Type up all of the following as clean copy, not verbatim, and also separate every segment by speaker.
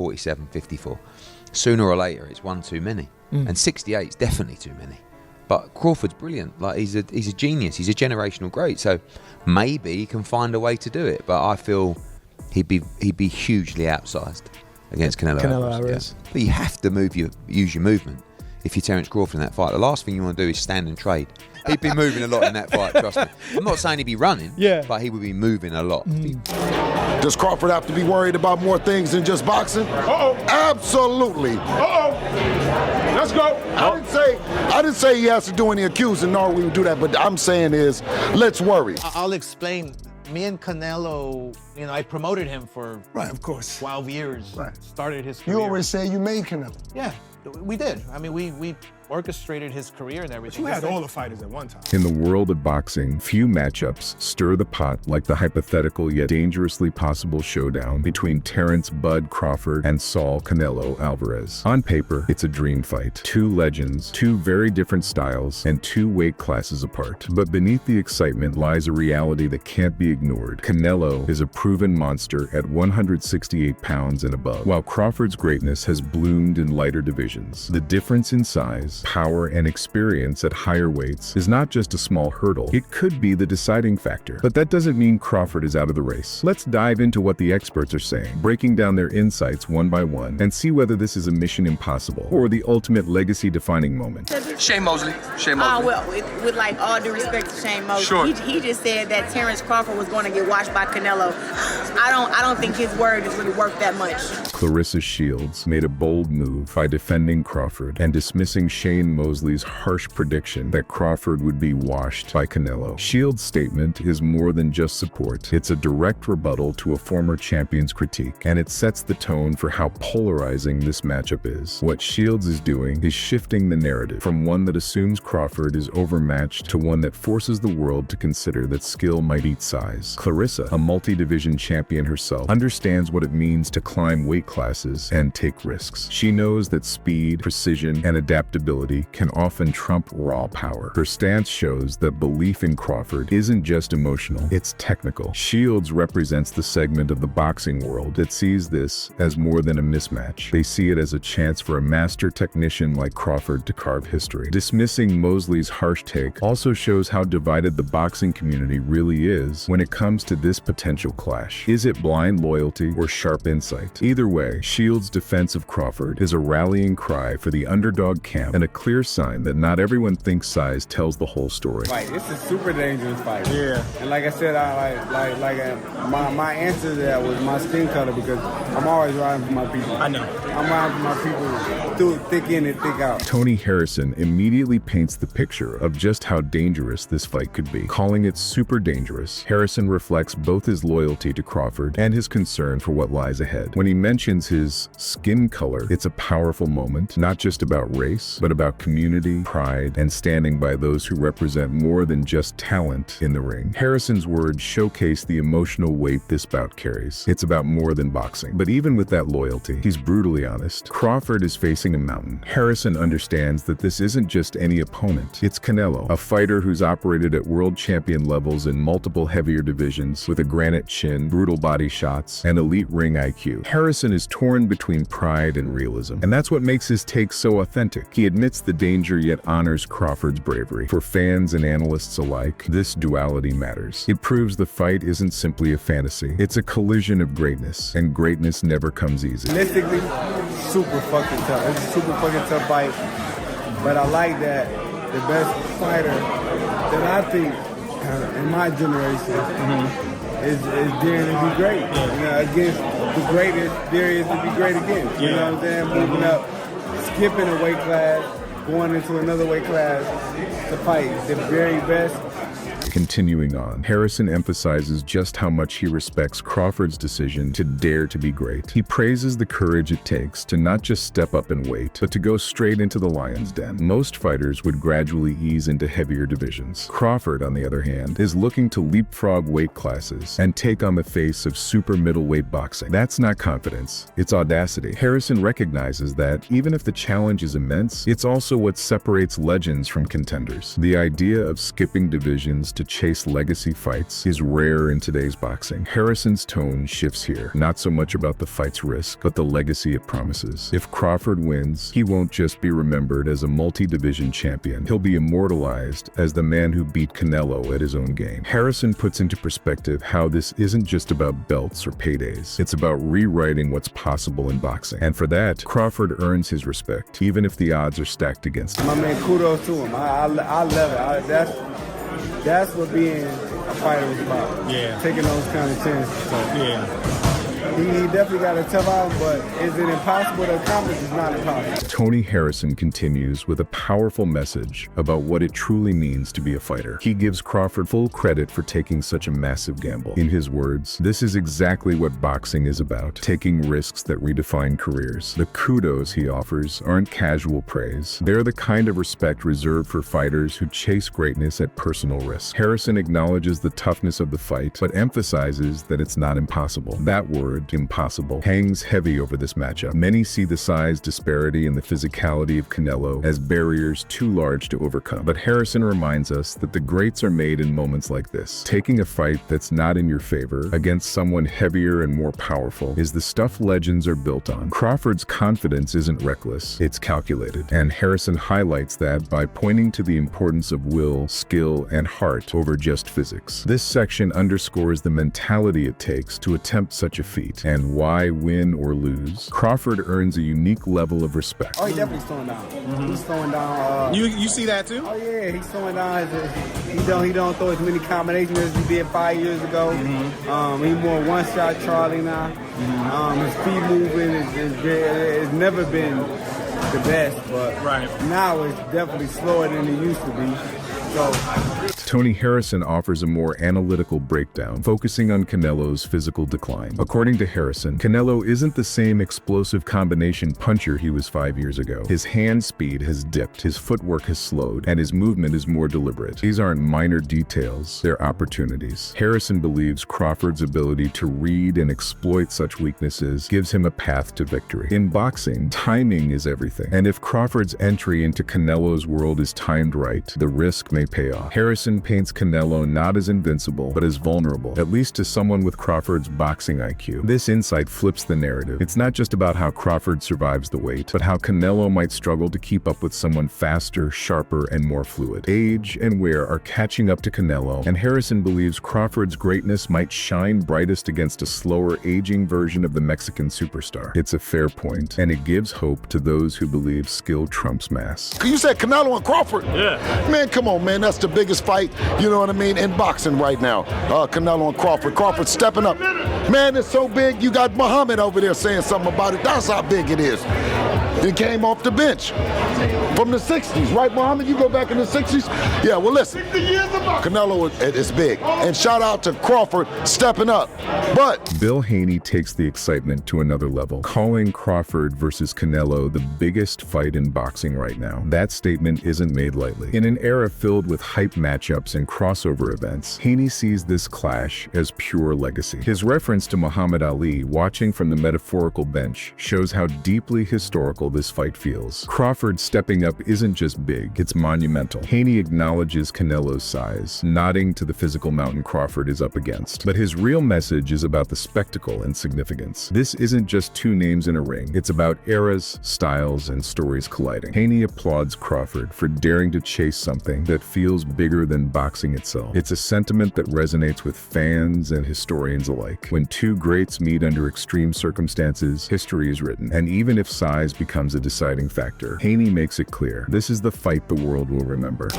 Speaker 1: 47, 54. Sooner or later, it's one too many. And 68 is definitely too many. But Crawford's brilliant. Like he's a genius. He's a generational great. So maybe he can find a way to do it. But I feel he'd be hugely outsized against Canelo Alvarez. Yeah. But you have to use your movement. If you're Terence Crawford in that fight, the last thing you want to do is stand and trade. He'd be moving a lot in that fight, trust me. I'm not saying he'd be running, but he would be moving a lot.
Speaker 2: Does Crawford have to be worried about more things than just boxing? Absolutely.
Speaker 3: Let's go.
Speaker 2: I didn't say he has to do any accusing, nor we would do that, but I'm saying is, let's worry.
Speaker 4: I'll explain. Me and Canelo, I promoted him for
Speaker 3: of course.
Speaker 4: 12 years. Started his career.
Speaker 3: You always say you made Canelo.
Speaker 4: Yeah, we did. I mean, we orchestrated his career and everything.
Speaker 3: But you had all the fighters at one time.
Speaker 5: In the world of boxing, few matchups stir the pot like the hypothetical yet dangerously possible showdown between Terence "Bud" Crawford and Saul Canelo Alvarez. On paper, it's a dream fight. Two legends, two very different styles, and two weight classes apart. But beneath the excitement lies a reality that can't be ignored. Canelo is a proven monster at 168 pounds and above, while Crawford's greatness has bloomed in lighter divisions. The difference in size, power, and experience at higher weights is not just a small hurdle. It could be the deciding factor. But that doesn't mean Crawford is out of the race. Let's dive into what the experts are saying, breaking down their insights one by one, and see whether this is a mission impossible or the ultimate legacy-defining moment.
Speaker 6: Shane Mosley.
Speaker 7: Well, with like all due respect to Shane Mosley,
Speaker 6: sure.
Speaker 7: he just said that Terence Crawford was going to get washed by Canelo. I don't think his word is really worth that much.
Speaker 5: Clarissa Shields made a bold move by defending Crawford and dismissing Shane Mosley's harsh prediction that Crawford would be washed by Canelo. Shields' statement is more than just support. It's a direct rebuttal to a former champion's critique, and it sets the tone for how polarizing this matchup is. What Shields is doing is shifting the narrative from one that assumes Crawford is overmatched to one that forces the world to consider that skill might eat size. Clarissa, a multi-division champion herself, understands what it means to climb weight classes and take risks. She knows that speed, precision, and adaptability can often trump raw power. Her stance shows that belief in Crawford isn't just emotional, it's technical. Shields represents the segment of the boxing world that sees this as more than a mismatch. They see it as a chance for a master technician like Crawford to carve history. Dismissing Mosley's harsh take also shows how divided the boxing community really is when it comes to this potential clash. Is it blind loyalty or sharp insight? Either way, Shields' defense of Crawford is a rallying cry for the underdog camp and a clear sign that not everyone thinks size tells the whole story.
Speaker 8: Fight. It's a super dangerous fight. Yeah. And like I said, my answer to that was my skin color, because I'm always riding for my people. I know. I'm riding for my people through thick in and thick out.
Speaker 5: Tony Harrison immediately paints the picture of just how dangerous this fight could be. Calling it super dangerous, Harrison reflects both his loyalty to Crawford and his concern for what lies ahead. When he mentions his skin color, it's a powerful moment, not just about race, but about community, pride, and standing by those who represent more than just talent in the ring. Harrison's words showcase the emotional weight this bout carries. It's about more than boxing. But even with that loyalty, he's brutally honest. Crawford is facing a mountain. Harrison understands that this isn't just any opponent. It's Canelo, a fighter who's operated at world champion levels in multiple heavier divisions with a granite chin, brutal body shots, and elite ring IQ. Harrison is torn between pride and realism, and that's what makes his take so authentic. He admits the danger yet honors Crawford's bravery. For fans and analysts alike, this duality matters. It proves the fight isn't simply a fantasy. It's a collision of greatness, and greatness never comes easy.
Speaker 8: Realistically, super fucking tough. It's a super fucking tough fight, but I like that the best fighter that I think in my generation is daring to be great. Against the greatest, there is to be great against. You know what I'm saying? Moving up, skipping a weight class, going into another weight class to fight the very best.
Speaker 5: Continuing on, Harrison emphasizes just how much he respects Crawford's decision to dare to be great. He praises the courage it takes to not just step up in weight, but to go straight into the lion's den. Most fighters would gradually ease into heavier divisions. Crawford, on the other hand, is looking to leapfrog weight classes and take on the face of super middleweight boxing. That's not confidence, it's audacity. Harrison recognizes that, even if the challenge is immense, it's also what separates legends from contenders. The idea of skipping divisions to to chase legacy fights is rare in today's boxing. Harrison's tone shifts here, not so much about the fight's risk, but the legacy it promises. If Crawford wins, he won't just be remembered as a multi-division champion. He'll be immortalized as the man who beat Canelo at his own game. Harrison puts into perspective how this isn't just about belts or paydays. It's about rewriting what's possible in boxing. And for that, Crawford earns his respect, even if the odds are stacked against him.
Speaker 8: My man, kudos to him. I love it. That's what being a fighter is about.
Speaker 3: Yeah.
Speaker 8: Taking those kind of chances. So.
Speaker 3: Yeah.
Speaker 8: He definitely got a tough out, but is it impossible to accomplish? It's not impossible.
Speaker 5: Tony Harrison continues with a powerful message about what it truly means to be a fighter. He gives Crawford full credit for taking such a massive gamble. In his words, this is exactly what boxing is about, taking risks that redefine careers. The kudos he offers aren't casual praise. They're the kind of respect reserved for fighters who chase greatness at personal risk. Harrison acknowledges the toughness of the fight, but emphasizes that it's not impossible. That word, impossible, hangs heavy over this matchup. Many see the size disparity and the physicality of Canelo as barriers too large to overcome. But Harrison reminds us that the greats are made in moments like this. Taking a fight that's not in your favor against someone heavier and more powerful is the stuff legends are built on. Crawford's confidence isn't reckless, it's calculated. And Harrison highlights that by pointing to the importance of will, skill, and heart over just physics. This section underscores the mentality it takes to attempt such a feat. And why, win or lose, Crawford earns a unique level of respect.
Speaker 8: Oh, he definitely slowing down. He's slowing down.
Speaker 3: You see that too?
Speaker 8: Oh yeah, he's slowing down. He don't throw as many combinations as he did 5 years ago. He more one-shot Charlie now. His feet moving is never been the best, but now it's definitely slower than it used to be.
Speaker 5: Tony Harrison offers a more analytical breakdown, focusing on Canelo's physical decline. According to Harrison, Canelo isn't the same explosive combination puncher he was 5 years ago. His hand speed has dipped, his footwork has slowed, and his movement is more deliberate. These aren't minor details, they're opportunities. Harrison believes Crawford's ability to read and exploit such weaknesses gives him a path to victory. In boxing, timing is everything, and if Crawford's entry into Canelo's world is timed right, the risk may pay off. Harrison paints Canelo not as invincible, but as vulnerable, at least to someone with Crawford's boxing IQ. This insight flips the narrative. It's not just about how Crawford survives the wait, but how Canelo might struggle to keep up with someone faster, sharper, and more fluid. Age and wear are catching up to Canelo, and Harrison believes Crawford's greatness might shine brightest against a slower, aging version of the Mexican superstar. It's a fair point, and it gives hope to those who believe skill trumps mass.
Speaker 2: You said Canelo and Crawford?
Speaker 3: Yeah.
Speaker 2: Man, come on, man. That's the biggest fight, you know what I mean, in boxing right now. Canelo and Crawford. Crawford stepping up. Man, it's so big, you got Muhammad over there saying something about it. That's how big it is. He came off the bench from the 60s, right, Muhammad? You go back in the 60s? Yeah, well, listen. Canelo is big. And shout out to Crawford stepping up. But
Speaker 5: Bill Haney takes the excitement to another level, calling Crawford versus Canelo the biggest fight in boxing right now. That statement isn't made lightly. In an era filled with hype matchups and crossover events, Haney sees this clash as pure legacy. His reference to Muhammad Ali watching from the metaphorical bench shows how deeply historical this fight feels. Crawford stepping up isn't just big, it's monumental. Haney acknowledges Canelo's size, nodding to the physical mountain Crawford is up against. But his real message is about the spectacle and significance. This isn't just two names in a ring, it's about eras, styles, and stories colliding. Haney applauds Crawford for daring to chase something that feels bigger than boxing itself. It's a sentiment that resonates with fans and historians alike. When two greats meet under extreme circumstances, history is written. And even if size becomes a deciding factor, Haney makes it clear, this is the fight the world will remember.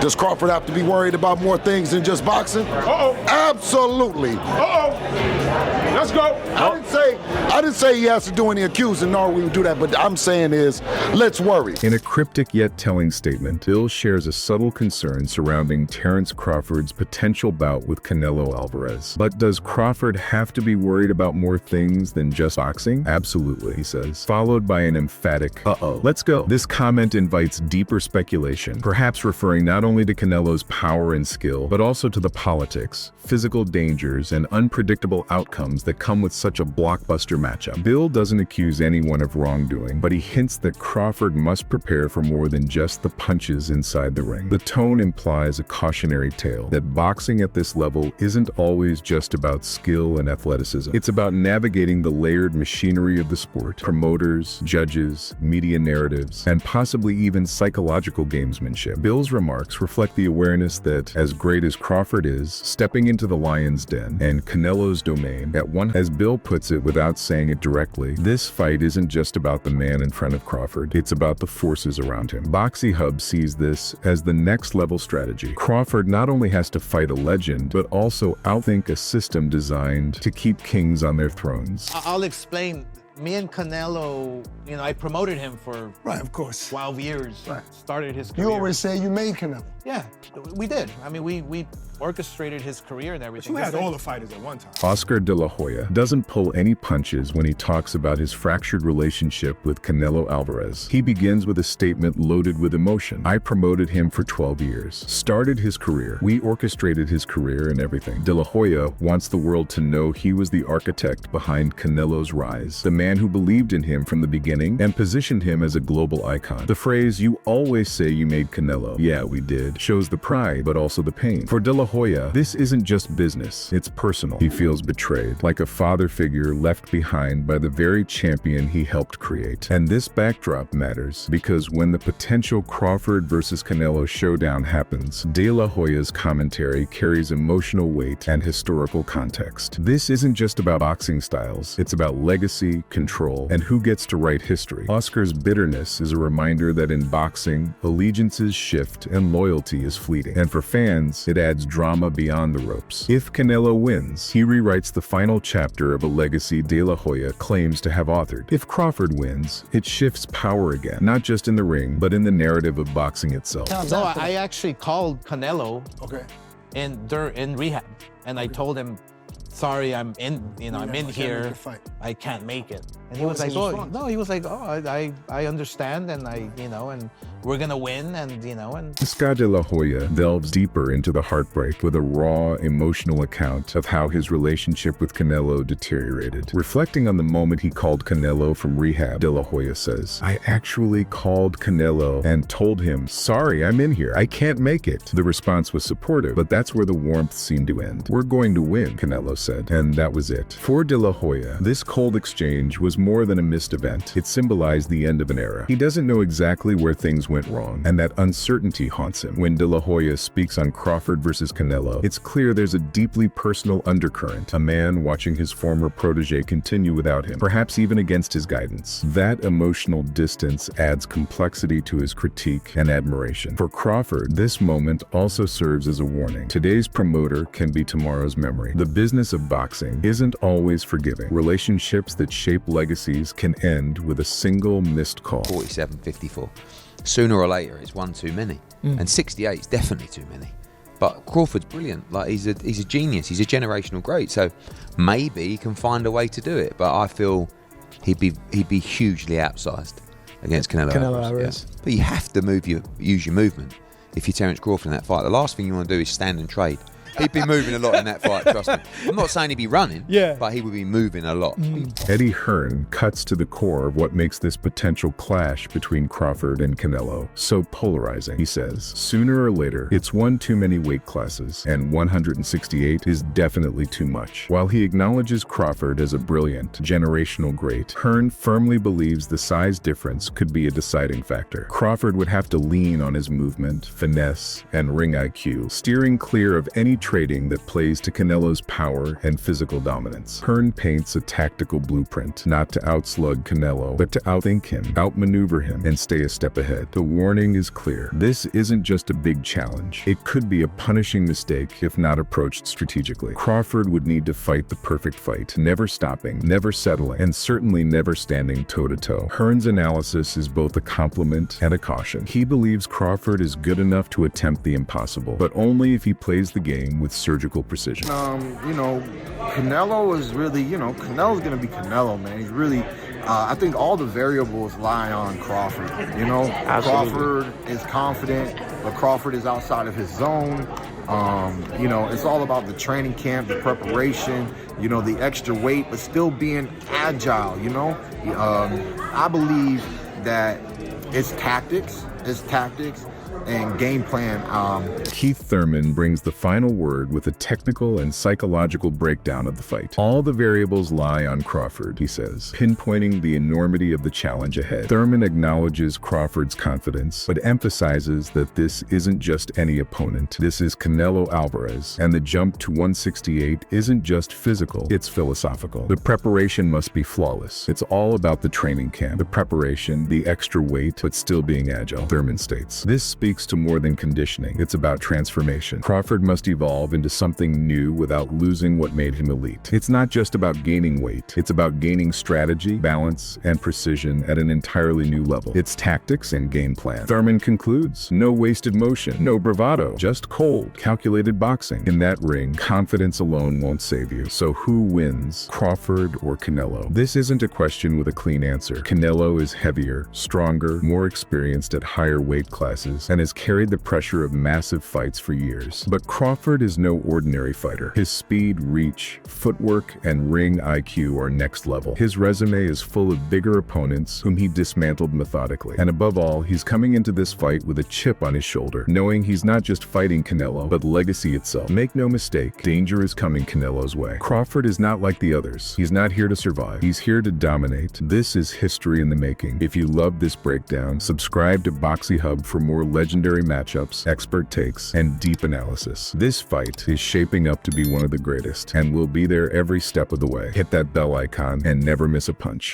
Speaker 2: does Crawford have to be worried about more things than just boxing? Absolutely.
Speaker 3: Let's go.
Speaker 2: I didn't say he has to do any accusing, nor we would do that, but I'm saying is, let's worry.
Speaker 5: In a cryptic yet telling statement, Bill shares a subtle concern surrounding Terence Crawford's potential bout with Canelo Alvarez. But does Crawford have to be worried about more things than just boxing? Absolutely, he says, followed by an emphatic, let's go. This comment invites deeper speculation, perhaps referring not only to Canelo's power and skill, but also to the politics, physical dangers, and unpredictable outcomes problems that come with such a blockbuster matchup. Bill doesn't accuse anyone of wrongdoing, but he hints that Crawford must prepare for more than just the punches inside the ring. The tone implies a cautionary tale that boxing at this level isn't always just about skill and athleticism. It's about navigating the layered machinery of the sport, promoters, judges, media narratives, and possibly even psychological gamesmanship. Bill's remarks reflect the awareness that, as great as Crawford is, stepping into the lion's den and Canelo's domain, as Bill puts it without saying it directly, this fight isn't just about the man in front of Crawford, it's about the forces around him. Boxy Hub sees this as the next level strategy. Crawford not only has to fight a legend, but also outthink a system designed to keep kings on their thrones.
Speaker 4: I'll explain. Me and Canelo, I promoted him for
Speaker 6: Right, of course.
Speaker 4: 12 years.
Speaker 6: Right.
Speaker 4: Started his career.
Speaker 6: You always say you made Canelo.
Speaker 4: Yeah, we did. I mean, we orchestrated his career and everything.
Speaker 3: You had all the fighters at one time.
Speaker 5: Oscar de la Hoya doesn't pull any punches when he talks about his fractured relationship with Canelo Alvarez. He begins with a statement loaded with emotion. I promoted him for 12 years, started his career. We orchestrated his career and everything. De la Hoya wants the world to know he was the architect behind Canelo's rise, the man who believed in him from the beginning and positioned him as a global icon. The phrase, "You always say you made Canelo," yeah, we did, shows the pride, but also the pain. For De La Hoya, this isn't just business, it's personal. He feels betrayed, like a father figure left behind by the very champion he helped create. And this backdrop matters, because when the potential Crawford versus Canelo showdown happens, De La Hoya's commentary carries emotional weight and historical context. This isn't just about boxing styles, it's about legacy, control, and who gets to write history. Oscar's bitterness is a reminder that in boxing, allegiances shift and loyalty is fleeting. And for fans, it adds drama beyond the ropes. If Canelo wins, he rewrites the final chapter of a legacy De La Hoya claims to have authored. If Crawford wins, it shifts power again, not just in the ring, but in the narrative of boxing itself.
Speaker 4: No, I actually called Canelo
Speaker 6: Okay.
Speaker 4: in rehab, and I told him, sorry, I'm in here. I can't make it. And he was like, I understand, and and we're gonna win, and
Speaker 5: Oscar de la Hoya delves deeper into the heartbreak with a raw, emotional account of how his relationship with Canelo deteriorated. Reflecting on the moment he called Canelo from rehab, de la Hoya says, "I actually called Canelo and told him, sorry, I'm in here. I can't make it." The response was supportive, but that's where the warmth seemed to end. "We're going to win," Canelo said, and that was it. For de la Hoya, this cold exchange was more than a missed event. It symbolized the end of an era. He doesn't know exactly where things went wrong, and that uncertainty haunts him. When de la Hoya speaks on Crawford versus Canelo, it's clear there's a deeply personal undercurrent, a man watching his former protege continue without him, perhaps even against his guidance. That emotional distance adds complexity to his critique and admiration. For Crawford, this moment also serves as a warning. Today's promoter can be tomorrow's memory. The business of boxing isn't always forgiving. Relationships that shape legacies can end with a single missed call.
Speaker 1: 47-54. Sooner or later, it's one too many. And 68 is definitely too many. But Crawford's brilliant. Like he's a genius. He's a generational great. So maybe he can find a way to do it. But I feel he'd be hugely outsized against Canelo Alvarez. Yeah. But you have to use your movement. If you're Terence Crawford in that fight, the last thing you want to do is stand and trade. He'd be moving a lot in that fight, trust me. I'm not saying he'd be running, but he would be moving a lot.
Speaker 5: Eddie Hearn cuts to the core of what makes this potential clash between Crawford and Canelo so polarizing. He says, sooner or later, it's one too many weight classes, and 168 is definitely too much. While he acknowledges Crawford as a brilliant, generational great, Hearn firmly believes the size difference could be a deciding factor. Crawford would have to lean on his movement, finesse, and ring IQ, steering clear of any trading that plays to Canelo's power and physical dominance. Hearn paints a tactical blueprint, not to outslug Canelo, but to outthink him, outmaneuver him, and stay a step ahead. The warning is clear. This isn't just a big challenge. It could be a punishing mistake if not approached strategically. Crawford would need to fight the perfect fight, never stopping, never settling, and certainly never standing toe-to-toe. Hearn's analysis is both a compliment and a caution. He believes Crawford is good enough to attempt the impossible, but only if he plays the game with surgical precision.
Speaker 9: Canelo is really, Canelo's going to be Canelo, man. He's really, I think all the variables lie on Crawford. Crawford is confident, but Crawford is outside of his zone. You know, it's all about the training camp, the preparation, you know, the extra weight, but still being agile, you know. I believe that it's tactics and game plan.
Speaker 5: Keith Thurman brings the final word with a technical and psychological breakdown of the fight. All the variables lie on Crawford, he says, pinpointing the enormity of the challenge ahead. Thurman acknowledges Crawford's confidence, but emphasizes that this isn't just any opponent. This is Canelo Alvarez, and the jump to 168 isn't just physical, it's philosophical. The preparation must be flawless. It's all about the training camp, the preparation, the extra weight, but still being agile, Thurman states. This speaks to more than conditioning. It's about transformation. Crawford must evolve into something new without losing what made him elite. It's not just about gaining weight. It's about gaining strategy, balance, and precision at an entirely new level. It's tactics and game plan. Thurman concludes, no wasted motion, no bravado, just cold, calculated boxing. In that ring, confidence alone won't save you. So who wins, Crawford or Canelo? This isn't a question with a clean answer. Canelo is heavier, stronger, more experienced at higher weight classes, and has carried the pressure of massive fights for years. But Crawford is no ordinary fighter. His speed, reach, footwork, and ring IQ are next level. His resume is full of bigger opponents whom he dismantled methodically. And above all, he's coming into this fight with a chip on his shoulder, knowing he's not just fighting Canelo, but legacy itself. Make no mistake, danger is coming Canelo's way. Crawford is not like the others. He's not here to survive. He's here to dominate. This is history in the making. If you love this breakdown, subscribe to Boxy Hub for more legendary matchups, expert takes, and deep analysis. This fight is shaping up to be one of the greatest, and we'll be there every step of the way. Hit that bell icon and never miss a punch.